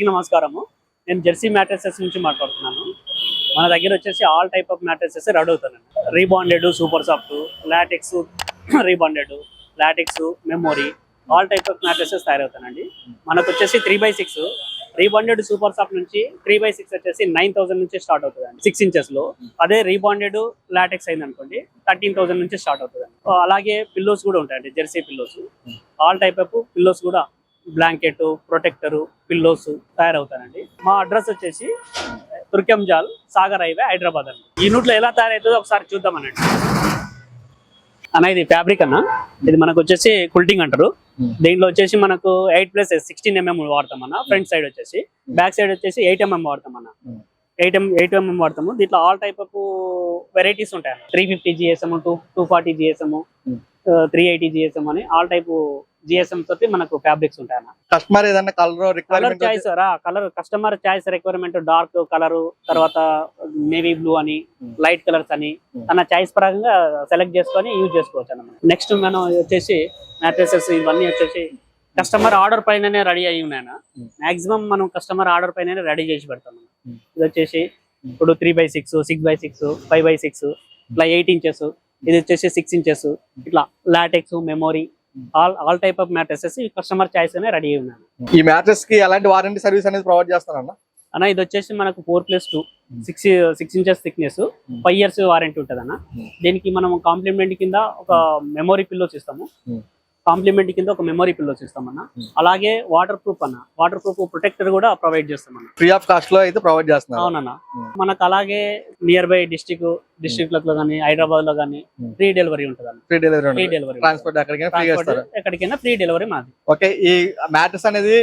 అందరికీ నమస్కారము. నేను జెర్సీ మ్యాట్రెసెస్ నుంచి మాట్లాడుతున్నాను. మన దగ్గర వచ్చేసి all type of mattresses ready అవుతానండి. Rebonded, super soft, latex, rebonded, latex, memory, all type of mattresses తయారవుతానండి. మనకు వచ్చేసి 3x6 రీబాండెడ్ సూపర్ సాఫ్ట్ నుంచి 3x6 వచ్చేసి 9000 నుంచి స్టార్ట్ అవుతుందండి 6 ఇంచెస్ లో. అదే రీబాండెడ్ లాటెక్స్ అయింది అనుకోండి 13,000 నుంచి స్టార్ట్ అవుతుందండి. అలాగే పిల్లోస్ కూడా ఉంటాయండి, Jersey pillows, all type of pillows కూడా, బ్లాంకెట్, ప్రొటెక్టర్, పిల్లోస్ తయారవుతానండి. మా అడ్రస్ వచ్చేసి తుర్కెంజాల్, సాగర్ హైవే, హైదరాబాద్ అండి. ఈ యూనిట్లో ఎలా తయారవుతుందో ఒకసారి చూద్దామనండి. అన్న ఇది ఫ్యాబ్రిక్ అన్న, ఇది మనకు వచ్చేసి కుల్టింగ్ అంటారు. దీంట్లో వచ్చేసి మనకు 8+16 mm వాడతాం అన్న. ఫ్రంట్ సైడ్ వచ్చేసి, బ్యాక్ సైడ్ వచ్చేసి 8 mm వాడతాం అన్న. 8 mm వాడతాము. దీంట్లో ఆల్ టైప్ ఆఫ్ వెరైటీస్ ఉంటాయి. 350 GSM, 240 GSM, 380 GSM అని ఆల్ టైప్ GSM తోటి మనకు ఫ్యాబ్రిక్స్ ఉంటాయి. కస్టమర్ ఏదైనా colour choice colour customer choice requirement, dark colour, తర్వాత నేవీ బ్లూ అని, లైట్ కలర్స్ అని తన చాయిస్ పరంగా సెలెక్ట్ చేసుకొని యూజ్ చేసుకోవచ్చు అన్నమాట. నెక్స్ట్ మనం వచ్చేసి మ్యాట్రెసెస్ ఇవన్నీ వచ్చేసి కస్టమర్ ఆర్డర్ పైననే రెడీ అయ్యి ఉన్నాయి. మాక్సిమం మనం కస్టమర్ ఆర్డర్ పైన రెడీ చేసి పెడతాం. ఇది వచ్చేసి ఇప్పుడు 3x6, 6x6, 5x6, ఇట్లా 8 ఇంచెస్, ఇది వచ్చేసి 6 ఇంచెస్, ఇట్లా LaTeX, memory, all type of mattresses customer choice అనే రెడీ అయి ఉన్నాను. ఈ మ్యాట్రెస్ కి ఎలాంటి వారంటీ సర్వీస్ అనేది ప్రొవైడ్ చేస్తారన్న? అన్న ఇది వచ్చేసి మనకు 4+2 6 ఇంచెస్ థిక్నెస్, 5 years వారంటీ ఉంటుంది అన్న. దీనికి మనం కాంప్లిమెంట్ కింద ఒక మెమోరీ పిల్లోస్ ఇస్తాము. కాంప్లిమెంట్ కింద ఒక మెమరీ పిల్లోస్ ఇస్తామన్నా. అలాగే వాటర్ ప్రూఫ్ అన్న, వాటర్ ప్రూఫ్ ప్రొటెక్టర్ కూడా ప్రొవైడ్ చేస్తామన్న. ఫ్రీ ఆఫ్ కాస్ట్ లో అయితే ప్రొవైడ్ చేస్తున్నాం. అవునన్నా. మనకు అలాగే నియర్ బై డిస్ట్రిక్ట్ లో కానీ, హైదరాబాద్ లో కానీ ఫ్రీ డెలివరీ ఉంటుంది. ఫ్రీ డెలివరీ ట్రాన్స్పోర్ట్ ఎక్కడికైనా ఫ్రీ డెలివరీ మాది. ఓకే, ఈ మ్యాట్రెస్ అనేది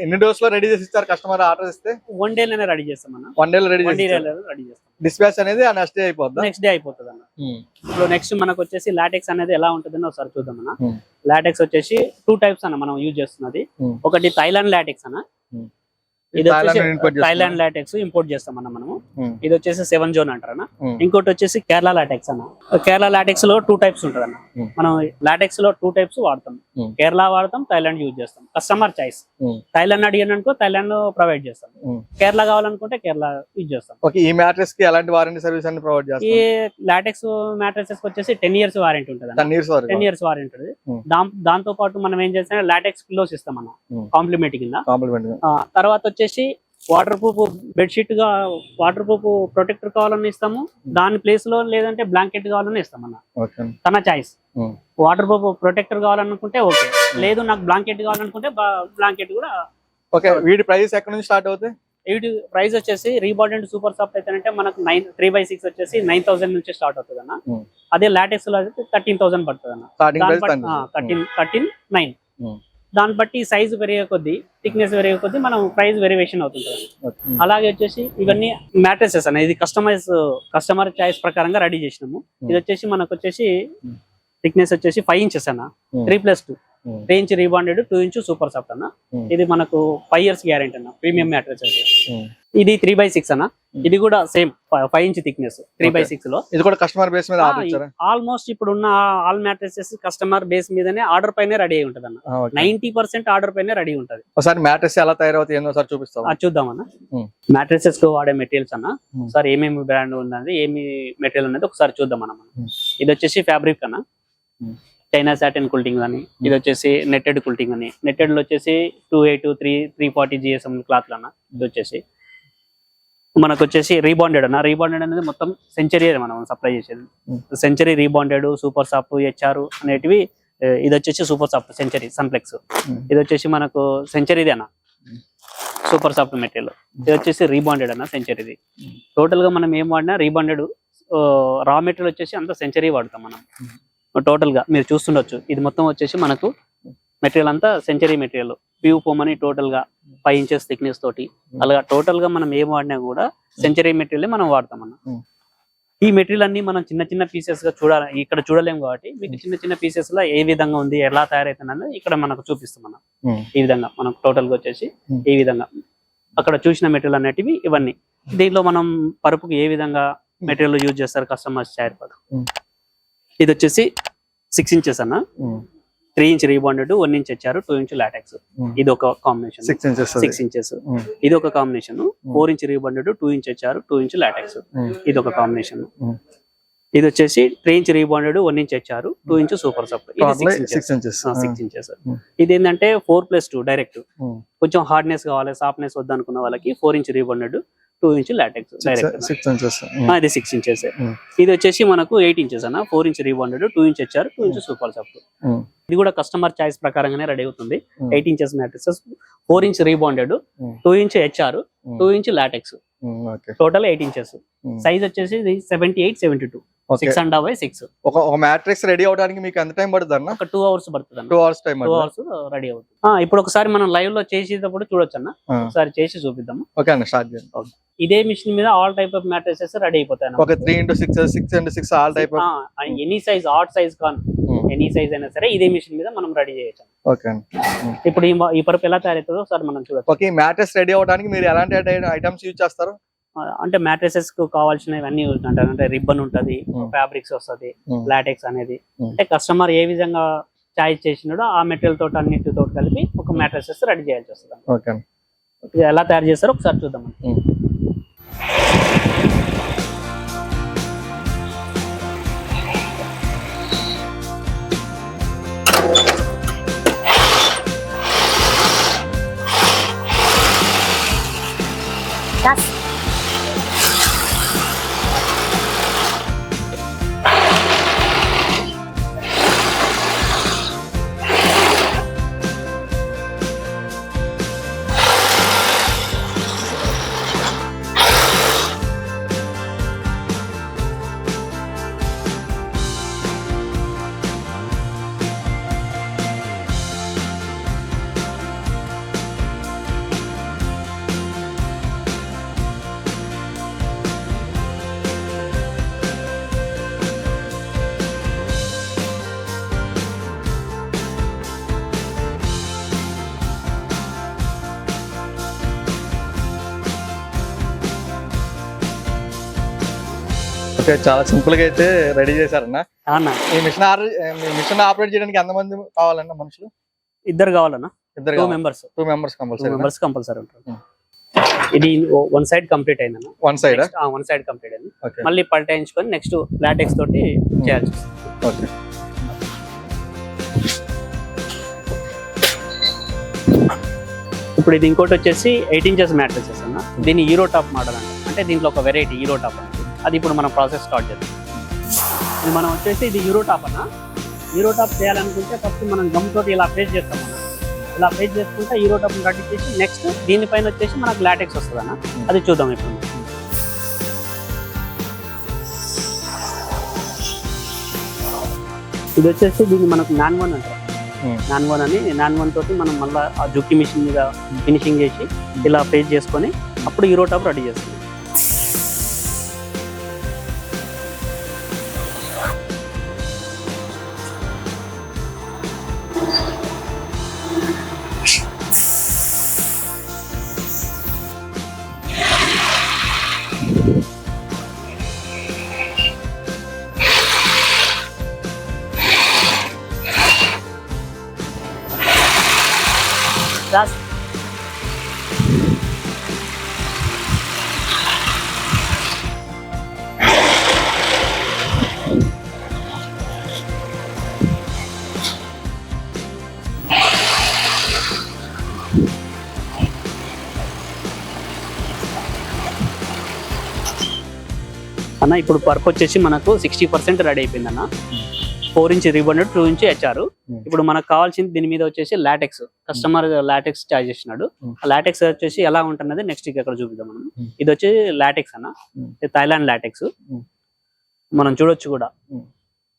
ఎన్ని డేస్ లో రెడీ చేసి ఇస్తారు? కస్టమర్ ఆర్డర్ ఇస్తే 1 day లోనే రెడీ చేస్తామన్నా. 1 day లో రెడీ చేస్తాం. డిస్పాచ్ అనేది నెక్స్ట్ డే అయిపోద్ది. నెక్స్ట్ డే అయిపోతుంది అన్న. ఇప్పుడు నెక్స్ట్ మనకు వచ్చేసి లాటెక్స్ అనేది ఎలా ఉంటుందని ఒకసారి చూద్దాం అన్న. లాటెక్స్ వచ్చేసి 2 types అన్న మనం యూజ్ చేస్తున్నది. ఒకటి థైలాండ్ లాటెక్స్ అన్న, ఇది వచ్చేసి థైలాండ్ లాటెక్స్ ఇంపోర్ట్ చేస్తామన్న మనము. ఇది వచ్చేసి 7 zone అంటారన్న. ఇంకోటి వచ్చేసి కేరళ లాటెక్స్ అన్న. కేరళ లాటెక్స్ లో 2 types ఉంటుంది అన్న. మనం లాటెక్స్ లో 2 types వాడతాం. కేరళ వాడతాం, థైలాండ్ యూజ్ చేస్తాం. Customer choice. థైలాండ్ అడిగాను అనుకో థైలాండ్ ప్రొవైడ్ చేస్తాం. కేరళ కావాలనుకుంటే కేరళ యూజ్ చేస్తాం. ఓకే, ఈ మ్యాట్రెస్ కి ఎలాంటి వారంటీ సర్వీస్ అని ప్రొవైడ్ చేస్తాం? ఈ లాటెక్స్ మ్యాట్రెసెస్ వచ్చేసి 10 years వారంటీ ఉంటుంది. 10 years వారంటీ ఉంటుంది. దాంతో పాటు మనం ఏం చేస్తాం, లాటెక్స్ పిల్లోస్ ఇస్తాం అన్న కాంప్లిమెంట్ కింద. తర్వాత వచ్చేసి వాటర్ ప్రూఫ్ బెడ్షీట్ గా, వాటర్ ప్రూఫ్ ప్రొటెక్టర్ కావాలని ఇస్తాము. దాని ప్లేస్ లో లేదంటే బ్లాంకెట్ కావాలని ఇస్తామన్న. తన చాయిస్. వాటర్ ప్రూఫ్ ప్రొటెక్టర్ కావాలనుకుంటే ఓకే, లేదు నాకు బ్లాంకెట్ కావాలనుకుంటే బ్లాంకెట్ కూడా. ఓకే, వీటి ప్రైస్ ఎక్కడ నుంచి స్టార్ట్ అవుతాయి? వీటి ప్రైస్ వచ్చేసి రీబాండెడ్ సూపర్ సాఫ్ట్ అయితే మనకు 3x6 వచ్చేసి 9,000 నుంచి స్టార్ట్ అవుతుంది అన్న. అదే లాటెక్స్ లో అయితే 13,000 పడుతుంది అన్న. 13,900. దాన్ని బట్టి సైజు పెరిగే కొద్దీ, థిక్నెస్ పెరిగే కొద్దీ మనం ప్రైస్ వేరియేషన్ అవుతుంటుంది. అలాగే వచ్చేసి ఇవన్నీ మ్యాట్రెసెస్ అన్న, ఇది కస్టమర్ చాయిస్ ప్రకారంగా రెడీ చేసినాము. ఇది వచ్చేసి మనకు వచ్చేసి థిక్నెస్ వచ్చేసి 5 inches అన్న, 3+2, 3 inch rebonded, 2 inch super soft అన్న. ఇది మనకు 5 years గ్యారెంటీ అన్న. Premium mattresses. ఇది 3x6 అన్న. ఇది కూడా సేమ్ 5 inch థిక్నెస్, 3x6 లో. ఇది కూడా కస్టమర్ బేస్ మీద ఆల్మోస్ట్ ఇప్పుడు ఉన్న ఆల్ మ్యాట్రెసెస్ కస్టమర్ బేస్ మీదనే ఆర్డర్ పైన రెడీ అయి ఉంటది అన్న. 90% ఆర్డర్ పైన రెడీ ఉంటది. ఒకసారి మ్యాట్రెస్ ఎలా తయారవుతాయి ఏందో చూపిస్తాం. చూద్దాం అన్న. మ్యాట్రెసెస్ కు వాడే మెటీరియల్స్ అన్న, ఒకసారి ఏమేమి బ్రాండ్ ఉన్నది, ఏమి మెటీరియల్ ఉన్నది ఒకసారి చూద్దాం అన్న. ఇది వచ్చేసి ఫ్యాబ్రిక్ అన్న, చైనా సాటిన్ కుల్టింగ్ అని. ఇది వచ్చేసి నెట్టెడ్ కుల్టింగ్ అని. నెట్టెడ్ లో వచ్చేసి 282, 340 GSM క్లాత్లు అన్న. ఇది వచ్చేసి మనకు వచ్చేసి రీబాండెడ్ అన్న. రీబాండెడ్ అనేది మొత్తం సెంచరీ మనం సప్లై చేసేది. Century rebonded, super soft, HR అనేటివి. ఇది వచ్చేసి సూపర్ సాఫ్ట్ సెంచరీ సన్ఫ్లెక్స్. ఇది వచ్చేసి మనకు సెంచరీది అన్న, సూపర్ సాఫ్ట్ మెటీరియల్. ఇది వచ్చేసి రీబాండెడ్ అన్న, సెంచరీది. టోటల్ గా మనం ఏం వాడినా రీబాండెడ్. రా మెటీరియల్ వచ్చేసి అంతా సెంచరీ వాడతాం మనం. టోటల్ గా మీరు చూస్తుండొచ్చు, ఇది మొత్తం వచ్చేసి మనకు మెటీరియల్ అంతా సెంచరీ మెటీరియల్. ప్యూ పొమని టోటల్ గా 5 inches థిక్నెస్ తోటి. అలాగా టోటల్ గా మనం ఏం వాడినా కూడా సెంచరీ మెటీరియల్ మనం వాడతాం అన్న. ఈ మెటీరియల్ అన్ని మనం చిన్న చిన్న పీసెస్ గా చూడాలి, ఇక్కడ చూడలేము కాబట్టి మీకు చిన్న చిన్న పీసెస్ లా ఏ విధంగా ఉంది, ఎలా తయారైతుంది ఇక్కడ మనకు చూపిస్తాం అన్న. ఈ విధంగా మనకు టోటల్ గా వచ్చేసి ఈ విధంగా అక్కడ చూసిన మెటీరియల్ అనేటివి ఇవన్నీ. దీనిలో మనం పరుపుకి ఏ విధంగా మెటీరియల్ యూజ్ చేస్తారు కస్టమర్స్ చాయిస్. ఇది వచ్చేసి 6 inches అన్న. 3 inch rebonded 1 inch HR 2 inch LaTeX. ఇది ఒక కాంబినేషన్ 6 ఇంచెస్. ఇది ఒక combination 4 inch rebonded 2 inch HR 2 inch LaTeX. ఇది ఒక కాంబినేషన్. ఇది వచ్చేసి 3 inch rebonded 1 inch HR 2 inch super sub. ఇది 6 ఇంచెస్. ఇది ఏంటంటే 4+2 డైరెక్ట్. కొంచెం హార్డ్నెస్ కావాలి, సాఫ్ట్నెస్ వద్దనుకున్న వాళ్ళకి 4 inch rebonded 2 inch LaTeX direct. ఇది 6 ఇంచెస్. ఇది వచ్చేసి మనకు 8 ఇంచెస్ అన్న. 4 inch rebonded 2 inch HR 2 inch super sub. ఇది కూడా కస్టమర్ చాయిస్ ప్రకారంగానే రెడీ అవుతుంది. 8 inches matrices, 4 inch rebonded 2 inch HR 2 inch LaTeX. Total 8 inches. Size వచ్చేసి 78-72 6.5/6. ఒక మ్యాట్రిక్స్ రెడీ అవడానికి మీకు ఎంత టైం పడుతుంది అన్న? ఒక 2 అవర్స్ పడుతుంది. 2 అవర్స్ టైం 2 అవర్స్ రెడీ అవుతుంది. ఇప్పుడు ఒకసారి మనం లైవ్ లో చేసేటప్పుడు చూడొచ్చు అన్న. ఒకసారి చేసి చూపిద్దాము. ఓకే అన్న, స్టార్ట్ చేయండి. ఇదే మిషన్ మీద all type of mattresses ready అయిపోతాయి. ఒక 3x6 6x6 all type any size, ఆర్ట్ సైజ్ కాన్ ఎనీ సైజ్ అయినా సరే ఇదే మిషన్ మీద మనం రెడీ చేయొచ్చు. ఓకే. ఇప్పుడు ఈ పరుపు ఎలా తయారవుతుందో ఒకసారి మనం చూడొచ్చు. ఓకే, మ్యాట్రిక్స్ రెడీ అవడానికి మీరు ఎలాంటి ఐటమ్స్ యూజ్ చేస్తారు? అంటే మ్యాట్రిసెస్ కు కావాల్సినవి అన్ని యూజ్ అంటారు. అంటే రిబ్బన్ ఉంటది, ఫ్యాబ్రిక్స్ వస్తది, లాటెక్స్ అనేది. అంటే కస్టమర్ ఏ విధంగా చాయిస్ చేసినాడో ఆ మెటీరియల్ తోటి అన్నిటితో కలిపి ఒక మ్యాట్రిసెస్ రెడీ చేయాల్సి వస్తుంది. ఓకే, ఎలా తయారు చేస్తారో ఒకసారి చూద్దాం. ఓకే, చాలా సింపుల్ గా అయితే రెడీ చేశారన్న. ఈ మిషన్ ఆపరేట్ చేయడానికి ఎంత మంది కావాలన్నా మనుషులు? 2 కావాలన్నా. 2 మెంబర్స్ కంపల్సరీ ఉంటారు. ఇది 1 సైడ్ కంప్లీట్ అయిందన్న. 1 సైడ్ కంప్లీట్ అయింది. మళ్ళీ పల్టాయించుకొని నెక్స్ట్ లాటెక్స్ తోటి చేయాల్సి వస్తుంది. ఓకే. ఇప్పుడు ఇది ఇంకోటి వచ్చేసి 8 ఇంచెస్ మ్యాట్రిసెస్ అన్న. దీన్ని హీరో టాప్ మోడల్ అంటే దీంట్లో ఒక వెరైటీ హీరో టాప్ అంటే అది ఇప్పుడు మనం ప్రాసెస్ స్టార్ట్ చేద్దాం. ఇది మనం వచ్చేసి ఇది హీరో టాప్ అన్న. హీరో టాప్ చేయాలనుకుంటే ఫస్ట్ మనం గమ్ తోటి ఇలా పేస్ట్ చేస్తాం అన్న. ఇలా పేస్ట్ చేసుకుంటే హీరో టాప్ రెడీ చేసి నెక్స్ట్ దీనిపైన వచ్చేసి మనకు లాటెక్స్ వస్తుంది అన్న. అది చూద్దాం ఇప్పుడు. ఇది వచ్చేసి దీన్ని మనకు నాన్ వన్ అంటారు. నాన్ వన్ తోటి మనం మళ్ళీ ఆ జుక్కి మిషన్ మీద ఫినిషింగ్ చేసి ఇలా పేస్ట్ చేసుకొని అప్పుడు హీరో టాప్ రెడీ చేస్తాం. అన్న ఇప్పుడు పర్ప్ వచ్చేసి మనకు 60% రెడీ అయిపోయింది అన్న. 4 ఇంచ్ రీబాండెడ్ 2 ఇంచ్ హెచ్ఆర్. ఇప్పుడు మనకు కావాల్సింది దీని మీద వచ్చేసి లాటెక్స్. కస్టమర్ లాటెక్స్ చార్జ్ చేసినాడు. లాటెక్స్ వచ్చేసి ఎలా ఉంటున్నది నెక్స్ట్ ఇక్కడ చూపిద్దాం మనం. ఇది వచ్చి లాటెక్స్ అన్న. థైలాండ్ లాటెక్స్ మనం చూడొచ్చు కూడా,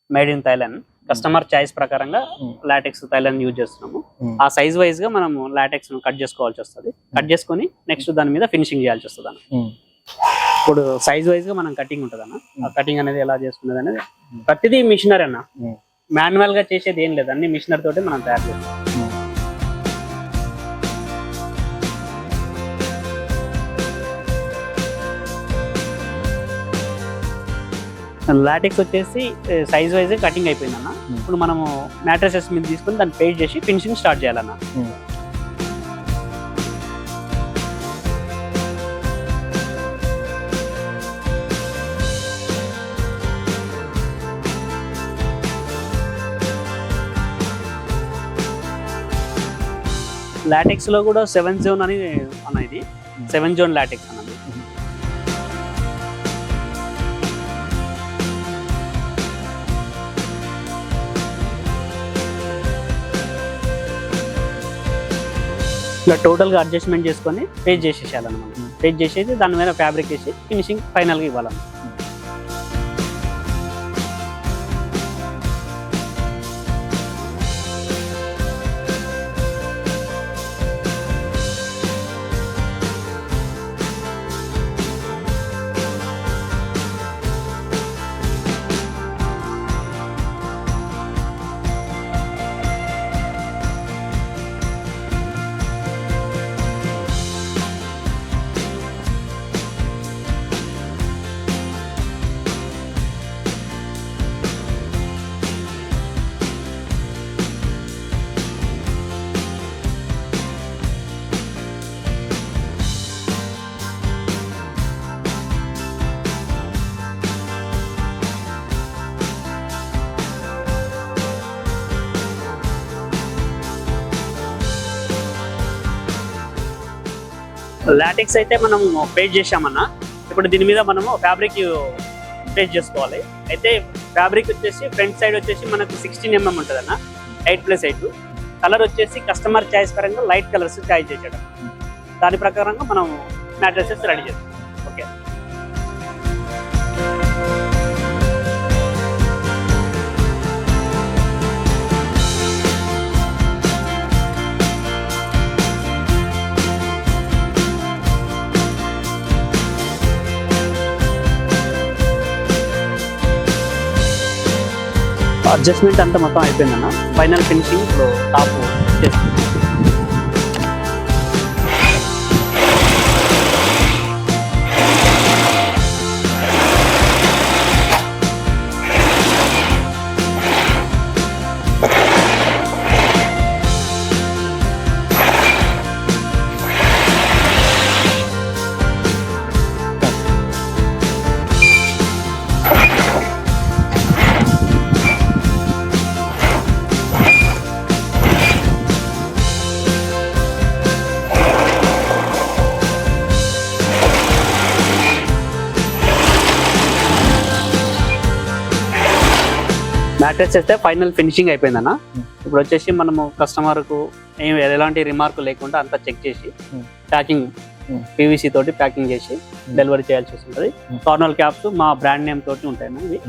made in Thailand. Customer choice ప్రకారంగా లాటెక్స్ థైలాండ్ యూజ్ చేస్తున్నాము. ఆ సైజ్ వైజ్ గా మనం లాటెక్స్ కట్ చేసుకోవాల్సి వస్తుంది. కట్ చేసుకొని నెక్స్ట్ దాని మీద ఫినిషింగ్ చేయాల్సి వస్తుంది అన్న. ఇప్పుడు సైజ్ వైజ్ గా మనం కటింగ్ ఉంటుంది అన్న. ఆ కటింగ్ అనేది ఎలా చేసుకున్నది అనేది ప్రతిదీ మిషనరీ అన్న. మాన్యువల్ గా చేసేది ఏం లేదు, అన్ని మిషనరీ తోటి మనం తయారు చేస్తాం. లాటెక్స్ వచ్చేసి సైజ్ వైజ్ కటింగ్ అయిపోయింది అన్న. ఇప్పుడు మనము మ్యాట్రసెస్ మీద తీసుకొని దాన్ని పేస్ట్ చేసి ఫినిషింగ్ స్టార్ట్ చేయాలన్న. లాటెక్స్ లో కూడా 7 జోన్ అని అన్న, ఇది 7 జోన్ లాటెక్స్ అన్నది. ఇలా టోటల్ గా అడ్జస్ట్మెంట్ చేసుకొని పేజ్ చేసేసేయాలన్నమాట. పేజ్ చేసేసి దాని మీద ఫ్యాబ్రిక్ వేసి ఫినిషింగ్ ఫైనల్ గా ఇవ్వాలన్నమాట. లాటెక్స్ అయితే మనం పేస్ట్ చేసామన్నా. ఇప్పుడు దీని మీద మనము ఫ్యాబ్రిక్ పేస్ట్ చేసుకోవాలి. అయితే ఫ్యాబ్రిక్ వచ్చేసి ఫ్రంట్ సైడ్ వచ్చేసి మనకు 16 mm ఉంటుంది అన్న, 8+8. కలర్ వచ్చేసి కస్టమర్ చాయిస్ పరంగా లైట్ కలర్స్ చాయిస్ చేసాడు. దాని ప్రకారంగా మనం మ్యాట్రసెస్ రెడీ చేస్తాం. ఓకే. అడ్జస్ట్మెంట్ అంతా మొత్తం అయిపోయిందన్న. ఫైనల్ ఫినిషింగ్ ఇప్పుడు టాప్ చేస్తాం. మ్యాట్రెస్ అయితే ఫైనల్ ఫినిషింగ్ అయిపోయిందన్న. ఇప్పుడు వచ్చేసి మనము కస్టమర్కు ఎలాంటి రిమార్క్ లేకుండా అంతా చెక్ చేసి ప్యాకింగ్ పీవీసీ తోటి ప్యాకింగ్ చేసి డెలివరీ చేయాల్సి వస్తుంది. కార్నర్ క్యాప్స్ మా బ్రాండ్ నేమ్ తోటి ఉంటాయి. ఇవి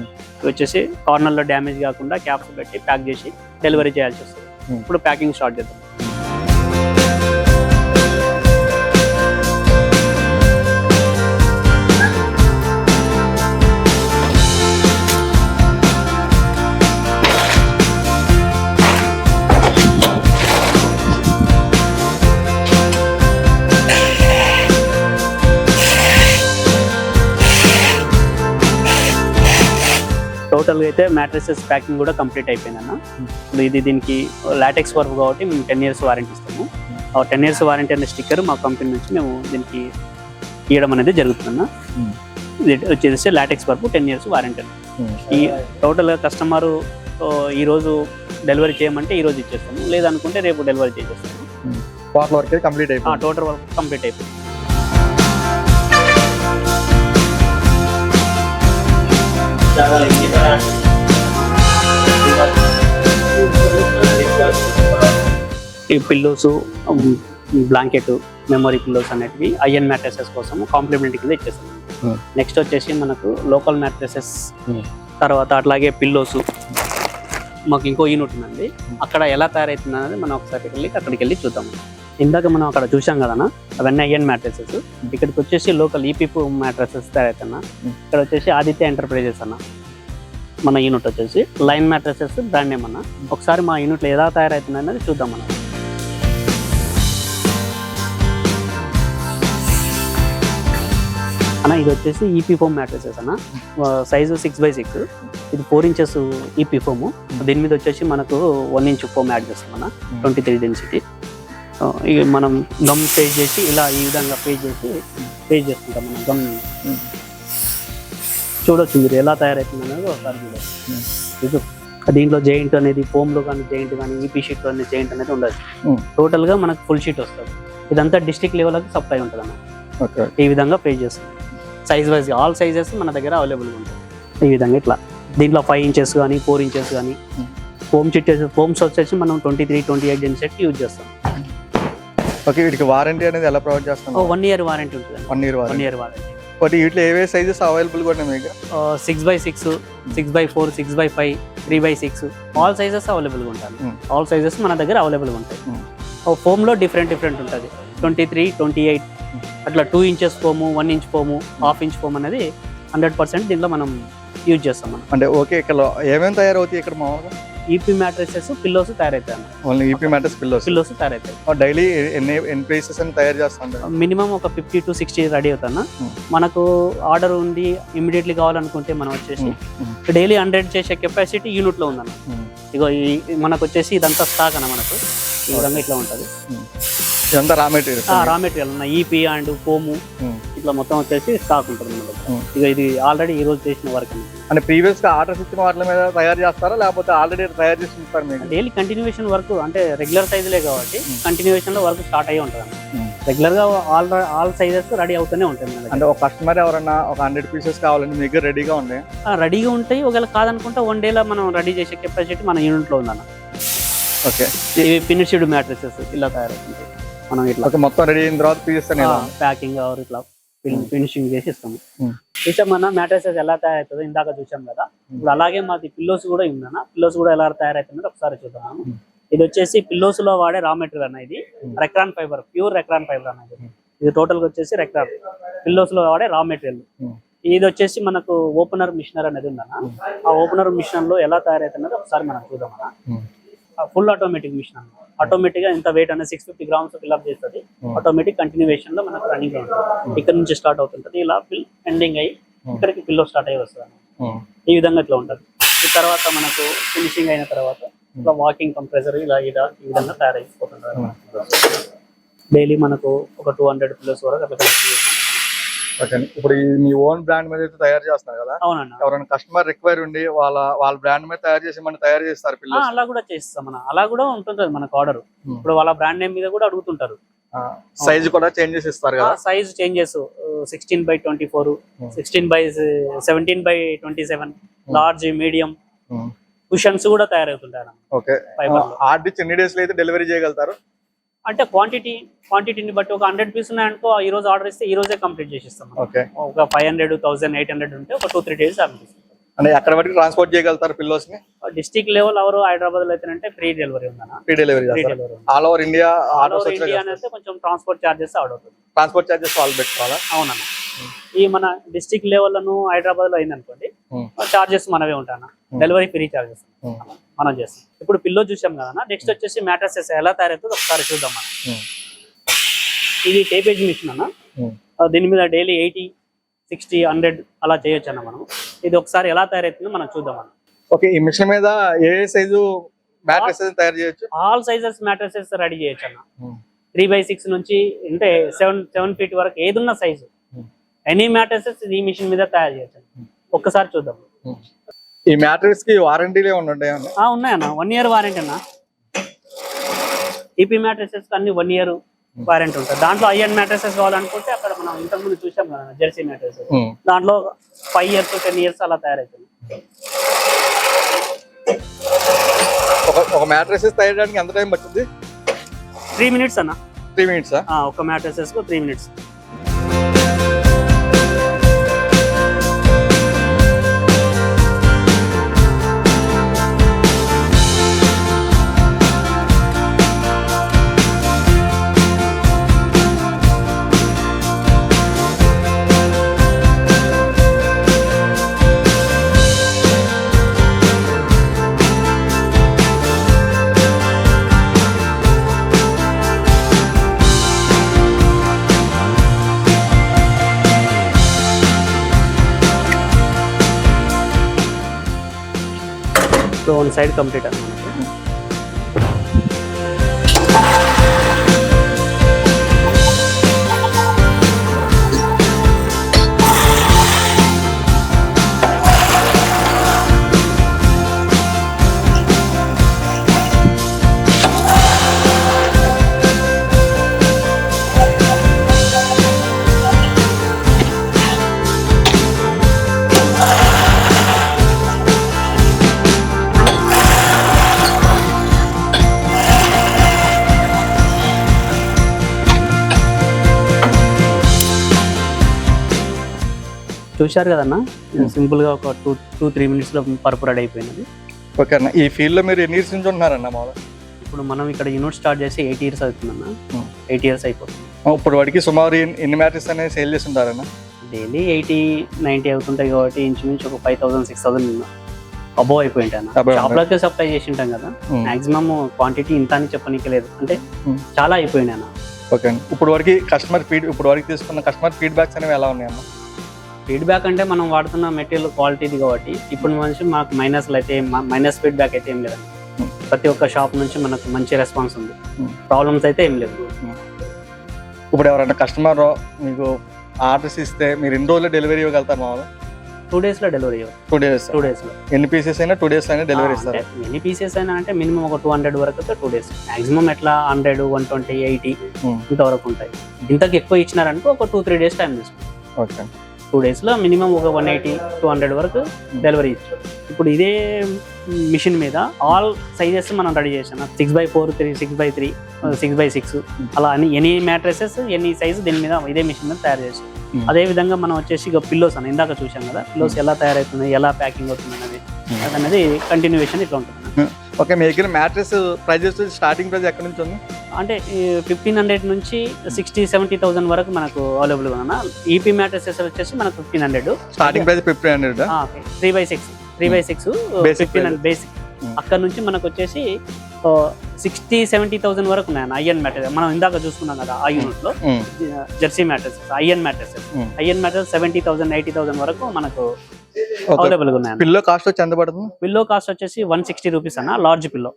వచ్చేసి కార్నర్ లో డ్యామేజ్ కాకుండా క్యాప్స్ పెట్టి ప్యాక్ చేసి డెలివరీ చేయాల్సి వస్తుంది. ఇప్పుడు ప్యాకింగ్ స్టార్ట్ చేద్దాం. టోటల్గా అయితే మ్యాట్రసెస్ ప్యాకింగ్ కూడా కంప్లీట్ అయిపోయిందన్న. ఇది దీనికి లాటెక్స్ వర్క్ కాబట్టి మేము 10 years వారంటీ ఇస్తాము. 10 years వారంటీ అనే స్టిక్కర్ మా కంపెనీ నుంచి మేము దీనికి ఇవ్వడం అనేది జరుగుతుందన్న. ఇది వచ్చేసి లాటెక్స్ వర్క్ 10 years వారంటీ. ఈ టోటల్గా కస్టమర్ ఈరోజు డెలివరీ చేయమంటే ఈరోజు ఇచ్చేస్తాము, లేదనుకుంటే రేపు డెలివరీ చేసేస్తాము. టోటల్ వర్క్ కంప్లీట్ అయిపోయింది. టోటల్ వర్క్ కంప్లీట్ అయిపోయింది. ఈ పిల్లోస్, బ్లాంకెట్, మెమరీ పిల్లోస్ అనేటివి ఐఎన్ మ్యాట్రసెస్ కోసం కాంప్లిమెంటరీ కింద ఇచ్చేస్తాం. నెక్స్ట్ వచ్చేసి మనకు లోకల్ మ్యాట్రసెస్, తర్వాత అట్లాగే పిల్లోస్ మాకు ఇంకో యూనిట్ ఉందండి. అక్కడ ఎలా తయారవుతుంది అనేది మనం ఒకసారి అక్కడికి వెళ్ళి చూద్దాం. ఇందాక మనం అక్కడ చూసాం కదన్నా, అవన్నీ ఐఎన్ మ్యాట్రసెస్. ఇక్కడికి వచ్చేసి లోకల్ ఈపీపు మ్యాట్రసెస్ తయారవుతున్నా. ఇక్కడ వచ్చేసి ఆదిత్య ఎంటర్ప్రైజెస్ అన్న మన యూనిట్ వచ్చేసి లైన్ మ్యాట్రసెస్ బ్రాండ్ నేమ్ అన్న. ఒకసారి మా యూనిట్లో ఎలా తయారవుతుంది అనేది చూద్దాం మనం. అన్న ఇది వచ్చేసి ఈపీ ఫోమ్ మ్యాట్రసెస్ అన్న, సైజు 6x6, ఇది 4 ఇంచెస్ ఈపీ ఫోమ్. దీని మీద వచ్చేసి మనకు 1 ఇంచ్ ఫోమ్ యాడ్ చేస్తాం అన్న, 23 డెన్సిటీ. ఇక మనం గమ్ పేజ్ చేసి ఇలా ఈ విధంగా పేజ్ చేసుకుంటాం మనం గమ్. చూడొచ్చు మీరు ఎలా తయారవుతుంది అనేది ఒకసారి చూడొచ్చు. దీంట్లో జెయింట్ అనేది ఫోమ్లో కానీ జెయింట్ కానీ ఈపీ షీట్లో అనేది జెయింట్ అనేది ఉండదు. టోటల్గా మనకు ఫుల్ షీట్ వస్తుంది. ఇదంతా డిస్ట్రిక్ట్ లెవెల్కి సప్లై ఉంటుంది అన్న. ఈ విధంగా పే చేస్తుంది. సైజ్ వైజ్ ఆల్ సైజెస్ మన దగ్గర అవైలబుల్గా ఉంటాయి. ఈ విధంగా ఇట్లా దీంట్లో 5 ఇంచెస్ కానీ 4 ఇంచెస్ కానీ ఫోమ్స్ వచ్చేసి మనం 23-28 డెన్సిటీ యూజ్ చేస్తాం. ఓకే, వీటికి వారంటీ అనేది ఎలా ప్రొవైడ్ చేస్తాం? 1 ఇయర్ వారంటీ ఉంటుంది. 1 ఇయర్ వారంటీ. బట్ వీటిలో ఏవే సైజెస్ అవైలబుల్గా ఉన్నాయి మీకు? 6x6, 6x4, 6x5, 3x6 all sizes అవైలబుల్గా ఉంటాయి. ఆల్ సైజెస్ మన దగ్గర అవైలబుల్గా ఉంటాయి. ఫోమ్లో డిఫరెంట్ ఉంటుంది. 23, 28 అట్లా 2 inches foam, 1 inch foam, 1/2 inch foam అనేది 100% దీంట్లో మనం యూజ్ చేస్తాం మనం. అంటే ఓకే, ఇక్కడ ఏమేమి తయారవుతాయి ఇక్కడ మామూలుగా? ఈపీ మ్యాట్రసెస్, పిల్లోస్ తయారవుతాయి. ఓన్లీ ఈపీ మ్యాట్రస్ పిల్లోస్ తయారవుతాయి. డైలీ ఎన్ని పీసెస్ అని తయారు చేస్తాం? మినిమం ఒక 50 to 60 రెడీ అవుతాను. మనకు ఆర్డర్ ఉంది ఇమీడియట్లీ కావాలనుకుంటే మనం వచ్చేసి డైలీ 100 చేసే కెపాసిటీ యూనిట్లో ఉందన్న. ఇగో మనకు వచ్చేసి ఇదంతా స్టాక్ అన్న. మనకు ఈ విధంగా ఇట్లా ఉంటుంది. ఇదంతా రా మెటీరియల్ అన్న. ఈపీ అండ్ ఫోము ఇట్లా మొత్తం వచ్చేసి స్టాక్ ఉంటుంది మన దగ్గర. ఇక ఇది ఆల్రెడీ ఈ రోజు చేసిన వర్క్ అంటే ప్రీవియస్ గా ఆర్డర్స్ ఇచ్చిన వాటి మీద తయారు చేస్తారా, లేకపోతే ఆల్రెడీ తయారు చేసి ఇస్తారు మీకు? డైలీ కంటిన్యూషన్ వర్క్ అంటే రెగ్యులర్ సైజులే కాబట్టి కంటిన్యూషన్ లో వర్క్ స్టార్ట్ అయ్యి ఉంటుంది. రెగ్యులర్ గా ఆల్ సైజెస్ రెడీ అవుతూనే ఉంటాయి. అంటే ఒక కస్టమర్ ఎవరన్నా ఒక 100 పీసెస్ కావాలంటే మీకు రెడీగా ఉన్నాయి? రెడీగా ఉంటాయి. ఒకవేళ కాదనుకుంటే 1 డేలో మనం రెడీ చేసే కెపాసిటీ మన యూనిట్ లో ఉందన్న. ఓకే, ఇవి ఫినిష్డ్ మ్యాట్రసెస్ ఇలా తయారవుతుంటాయి. మనం ఇట్లా మొత్తం రెడీ అయిన తర్వాత పీసెస్ ప్యాకింగ్ ఇట్లా ఫినిషింగ్ చేసి ఇస్తాము. చూసాం మన మ్యాట్రసెస్ ఎలా తయారవుతుందో ఇందాక చూసాం కదా. ఇప్పుడు అలాగే మాది పిల్లోస్ కూడా ఉందన్న. పిల్లోస్ కూడా ఎలా తయారవుతుందో ఒకసారి చూద్దాం. ఇది వచ్చేసి పిల్లోస్ లో వాడే రా మెటీరియల్ అన్న. ఇది Recron fibre, pure Recron fibre అన్నది. ఇది టోటల్ గా వచ్చేసి రెక్రాన్ పిల్లోస్ లో వాడే రా మెటీరియల్. ఇది వచ్చేసి మనకు ఓపెనర్ మిషనర్ అనేది ఉందన్న. ఆ ఓపెనర్ మిషన్ లో ఎలా తయారవుతున్నదో ఒకసారి మనం చూద్దాం అన్న. ఫుల్ ఆటోమేటిక్ మిషన్ అన్న. ఆటోమేటిక్ గా ఎంత వెయిట్ అనేది 650 grams ఫిల్అప్ చేస్తుంది. ఆటోమేటిక్ కంటిన్యూషన్ లో మనకు రన్నింగ్ లో ఉంటుంది. ఇక్కడ నుంచి స్టార్ట్ అవుతుంటది. ఇలా ఫిల్ ఎండింగ్ అయ్యి ఇక్కడికి పిల్లో స్టార్ట్ అయ్యి వస్తుంది. ఈ విధంగా ఇట్లా ఉంటుంది. ఈ తర్వాత మనకు ఫినిషింగ్ అయిన తర్వాత ఇట్లా వాకింగ్ కంప్రెసర్ ఇలా ఈ విధంగా తయారైపోతుంటారు. డైలీ మనకు ఒక 200 పిల్లోస్ వరకు అట్లా కలెక్ట్ చేస్తాం. ఇప్పుడు మీ ఓన్ బ్రాండ్ మీద అయితే తయారు చేస్తున్నారు కదా? అవునన్నా. ఎవరైనా కస్టమర్ రిక్వైర్ ఉండి వాళ్ళ బ్రాండ్ మీద తయారు చేసి మనం తయారు చేస్తారు పిల్లలు? అలా కూడా చేస్తాం మన. అలా కూడా ఉంటుంది మనకు ఆర్డర్. ఇప్పుడు వాళ్ళ బ్రాండ్ నేమ్ మీద కూడా అడుగుతుంటారు. సైజ్ కూడా చేంజెస్ ఇస్తారు కదా? Size changes 16x24, 17x27, large, medium cushions కూడా తయారవుతుంటారు. ఓకే, ఆర్డర్ ఇచ్చి ఎన్ని డేస్ లో అయితే డెలివరీ చేయగలుగుతారు? అంటే క్వాంటిటీని బట్టి ఒక 100 పీస్ ఉన్నాయనుకో, ఈ రోజు ఆర్డర్ ఇస్తే ఈ రోజే కంప్లీట్ చేసిస్తాం. ఒక 500, 1000, 800 ఉంటే ఒక 2-3 days అనిపిస్తుంది. అంటే ఎక్కడ వరకు ట్రాన్స్పోర్ట్ చేయగలుగుతారు పిల్లోస్ ని? డిస్ట్రిక్ట్ లెవెల్ ఎవరు హైదరాబాద్ లో అయితేనంటే ఫ్రీ డెలివరీ ఉందన్న. Free delivery all over India? అయితే కొంచెం ట్రాన్స్పోర్ట్ చార్జెస్ యాడ్ అవుతుంది. ట్రాన్స్పోర్ట్ చార్జెస్ వాళ్ళు పెట్టుకోవాలా? అవునన్న. ఈ మన డిస్ట్రిక్ట్ లెవెల్ హైదరాబాద్ లో అయిందనుకోండి, చార్జెస్ మనవే ఉంటాయన్న. డెలివరీ ఫ్రీ చార్జెస్ మనం చేస్తాం. ఇప్పుడు పిల్లో చూసాం కదా. నెక్స్ట్ వచ్చేసి మ్యాట్రసెస్ ఎలా తయారవుతుందో ఒకసారి చూద్దాం మనం. ఇది టేపేజ్ మిషన్ అన్న. దీని మీద డైలీ 80, 60, 100 అలా చేయొచ్చు అన్న మనం. ఇది ఒకసారి ఎలా తయారవుతుందో మనం చూద్దాం అన్న. ఓకే, ఈ మిషన్ మీద ఏ సైజు మ్యాట్రసెస్ తయారు చేయొచ్చు? ఆల్ సైజెస్ మ్యాట్రసెస్ రెడీ చేయొచ్చు అన్న. 3x6 నుంచి అంటే 7 feet వరకు ఏదున్న సైజు ఎనీ మ్యాట్రసెస్ ఈ మిషన్ మీద తయారు చేయొచ్చు. ఒక్కసారి చూద్దాం. ఈ మ్యాట్రస్ కి వారంటీలు ఏమన్నా ఉన్నాయన్న. 1 year వారంటీ అన్న. ఈపీ మ్యాట్రసెస్ అన్ని 1 year వారంటీ ఉంటుంది. దాంట్లో ఐఎన్ మ్యాట్రసెస్ కావాలనుకుంటే అక్కడ మనం ఇంతకుముందు చూసాం కదా జెర్సీ మ్యాట్రసెస్, దాంట్లో 5 years, 10 years అలా తయారవుతుంది. ఒక మ్యాట్రసెస్ తయారు చేయడానికి ఎంత టైం పడుతుంది? 3 minutes అన్న. 3 minutes? ఒక మ్యాట్రసెస్ కు 3 minutes. ఇప్పుడు వన్ సైడ్ కంప్లీట్ అన్నమాట. చూశారు కదన్నా, సింపుల్ గా ఒక 2-3 minutes లో పరుపు రెడీ అయిపోయినది. ఓకే అన్న, ఈ ఫీల్డ్ లో మీరు ఎన్ని ఇయర్స్ నుంచి ఉంటున్నారన్న మామూలు? ఇప్పుడు మనం ఇక్కడ యూనిట్ స్టార్ట్ చేసి 8 years అవుతుందన్న. 8 years అయిపోతుంది. ఇప్పుడు వాడికి సుమారు ఎన్ని మ్యాట్రెస్ అనేది సేల్ చేస్తుంటారన్న? డైలీ 80-90 అవుతుంటాయి కాబట్టి ఇంచుమించు ఒక 5,000-6,000 అబోవ్ అయిపోయింటాయి అన్న. షాప్ లోకి సప్లై చేసి ఉంటాం కదా, మాక్సిమం క్వాంటిటీ ఇంత అని చెప్పనీకి లేదు, అంటే చాలా అయిపోయింది అన్న. ఓకే అండి, ఇప్పుడు వరకు తీసుకున్న కస్టమర్ ఫీడ్బ్యాక్స్ అనేవి ఎలా ఉన్నాయన్న? ఫీడ్బ్యాక్ అంటే మనం వాడుతున్న మెటీరియల్ క్వాలిటీది కాబట్టి ఇప్పుడు మాకు మైనస్ ఫీడ్బ్యాక్ అయితే ఏం లేదండి. ప్రతి ఒక్క షాప్ నుంచి మనకు మంచి రెస్పాన్స్ ఉంది, ప్రాబ్లమ్స్ అయితే ఏం లేదు. ఇప్పుడు ఎవరైనా కస్టమర్ మీకు ఆర్డర్స్ ఇస్తే మీరు ఎన్ని రోజుల్లో డెలివరీ ఇవ్వగలుగుతారు మామూలు? 2 days లో డెలివరీ. 2 days. 2 days లో ఎన్ని పీసెస్ అయినా 2 days అయినా డెలివరీ ఇస్తారు? ఎన్ని పీసెస్ అయినా అంటే మినిమం ఒక 200 వరకు అయితే 2 days. మాక్సిమం ఎట్లా 100, 120, 80 ఇంతవరకు ఉంటాయి. ఇంతకు ఎక్కువ ఇచ్చినారనుకో ఒక 2-3 days టైం తీసుకుంటాం. ఓకే, 2 days లో మినిమం ఒక 180-200 వరకు డెలివరీ ఇచ్చాం. ఇప్పుడు ఇదే మిషన్ మీద ఆల్ సైజెస్ మనం రెడీ చేసాం. 6x4, 6x3, 6x6 అలా అని ఎనీ మ్యాట్రెసెస్ ఎనీ సైజు దీని మీద ఇదే మిషన్ మీద తయారు చేసాం. అదే విధంగా మనం వచ్చేసి ఇక పిల్లోస్ అని ఇందాక చూసాం కదా, పిల్లోస్ ఎలా తయారవుతున్నాయి, ఎలా ప్యాకింగ్ అవుతుంది అనేది కంటిన్యూషన్ ఇట్లా ఉంటుంది. ఓకే, మీ దగ్గర మ్యాట్రెస్ ప్రైజెస్ స్టార్టింగ్ ప్రైస్ ఎక్కడి నుంచి ఉంది? అంటే 1500 నుంచి 60-70,000 వరకు మనకు అవైలబుల్ గా. ఈపీ మ్యాట్రెసెస్ వచ్చేసి మనకు 1500 స్టార్టింగ్ ప్రైస్. 1500 3x6 1500 basic. అక్కడ నుంచి మనకు వచ్చేసి 60-70,000 వరకు ఉన్నాయి ఐఎన్ మ్యాట్రెస్. మనం ఇందాక చూసుకున్నాం కదా ఆ యూనిట్ లో జెర్సీ మ్యాట్రెసెస్, ఐఎన్ మ్యాట్రెసెస్ 70,000-80,000 వరకు మనకు అవైలబుల్ గా ఉన్నాయి. పిల్లో కాస్ట్ వచ్చి ఎంత పడుతుంది? పిల్లో కాస్ట్ వచ్చేసి 160 రూపీస్ అన్న. Large pillow,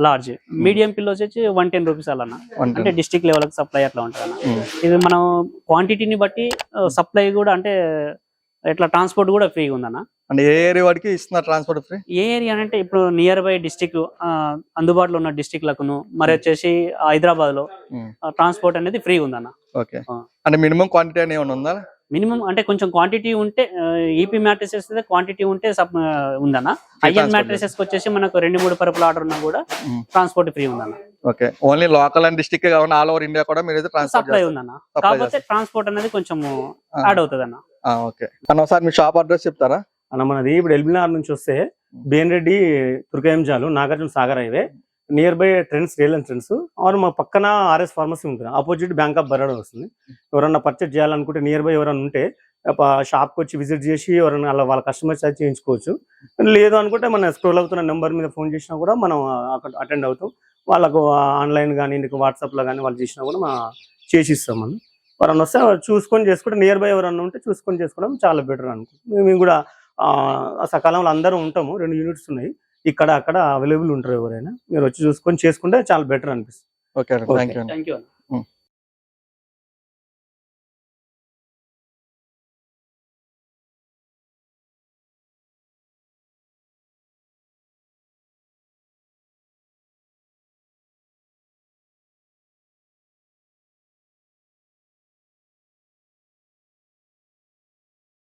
large. Medium pillow వచ్చేసి 110 రూపీస్ అలా అన్న. అంటే డిస్ట్రిక్ట్ లెవెల్ కి సప్లై అట్లా ఉంటుంది అన్న. ఇది మనం క్వాంటిటీని బట్టి సప్లై కూడా, అంటే ఎట్లా ట్రాన్స్పోర్ట్ కూడా ఫ్రీగా ఉందన్న. అంటే ఏ ఏరియా వాడికి ఇస్తున్నారు ట్రాన్స్పోర్ట్ ఫ్రీ? ఏ ఏరియా అంటే ఇప్పుడు నియర్ బై డిస్ట్రిక్ట్ అందుబాటులో ఉన్న డిస్ట్రిక్ట్లకును, మరి వచ్చేసి హైదరాబాద్ లో ట్రాన్స్పోర్ట్ అనేది ఫ్రీ ఉందన్న. ఓకే, అంటే మినిమం క్వాంటిటీ అనేది ఏమైనా ఉందా? మినిమం అంటే కొంచెం క్వాంటిటీ ఉంటే, ఈపీ మ్యాట్రెసెస్ క్వాంటిటీ ఉంటే ఉందన్న. ఐఎన్ మ్యాట్రెసెస్ వచ్చేసి మనకు 2-3 పరుపుల ఆర్డర్ ఉన్నా కూడా ట్రాన్స్పోర్ట్ ఫ్రీ ఉందన్న. Okay, only local and district కాకుండా ఆల్ ఓవర్ ఇండియా కూడా మీరు సప్లై ఉందన్న. కాకపోతే ట్రాన్స్పోర్ట్ అనేది కొంచెం యాడ్ అవుతుంది అన్న. ఓకే అన్న, ఒకసారి మీ షాప్ అడ్రస్ చెప్తారా అన్న? మనది ఇప్పుడు ఎల్బీనగర్ నుంచి వస్తే BN Reddy Turkayamjal Nagarjuna Sagar highway near by trends, real and trends. ఆర్ మా పక్కన ఆర్ఎస్ ఫార్మసీ ఉంటుంది, ఆపోజిట్ బ్యాంక్ ఆఫ్ బరోడా వస్తుంది. ఎవరన్నా పర్చేజ్ చేయాలనుకుంటే నియర్ బై ఎవరైనా ఉంటే షాప్కి వచ్చి విజిట్ చేసి ఎవరైనా వాళ్ళ కస్టమర్స్ అయితే చేయించుకోవచ్చు. లేదు అనుకుంటే మన స్క్రోల్ అవుతున్న నెంబర్ మీద ఫోన్ చేసినా కూడా మనం అక్కడ అటెండ్ అవుతాం. వాళ్ళకు ఆన్లైన్ కానీ వాట్సాప్లో కానీ వాళ్ళు చేసినా కూడా మనం చేసి ఇస్తాం. మనం ఎవరన్నా వస్తే చూసుకొని చేసుకుంటే, నియర్ బై ఎవరన్నా ఉంటే చూసుకొని చేసుకోవడం చాలా బెటర్ అనుకుంటున్నాం. మేము కూడా సకాలంలో అందరం ఉంటాము. 2 యూనిట్స్ ఉన్నాయి ఇక్కడ అక్కడ అవైలబుల్ ఉంటారు. ఎవరైనా మీరు వచ్చి చూసుకొని చేసుకుంటే చాలా బెటర్ అనిపిస్తుంది. Okay, thank you. Thank you.